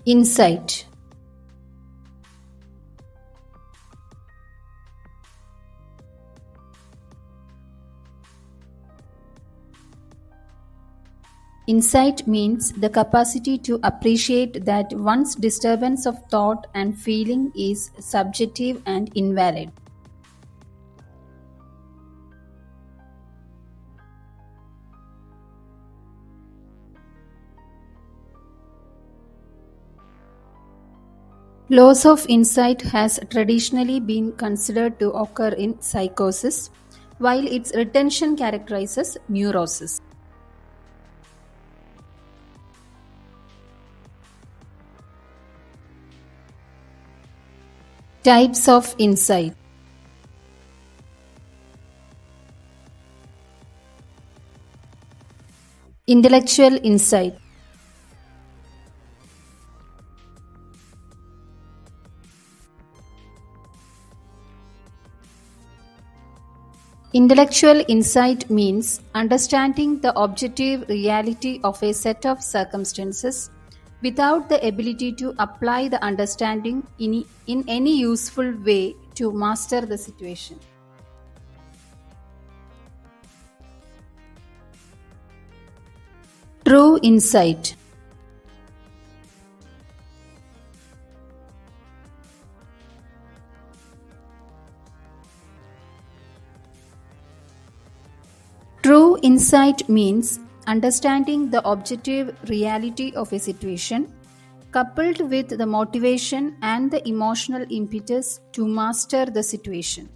Insight. Insight means the capacity to appreciate that one's disturbance of thought and feeling is subjective and invalid. Loss of insight has traditionally been considered to occur in psychosis, while its retention characterizes neurosis. Types of insight. Intellectual insight. Intellectual insight means understanding the objective reality of a set of circumstances without the ability to apply the understanding in any useful way to master the situation. True insight. True insight means understanding the objective reality of a situation, coupled with the motivation and the emotional impetus to master the situation.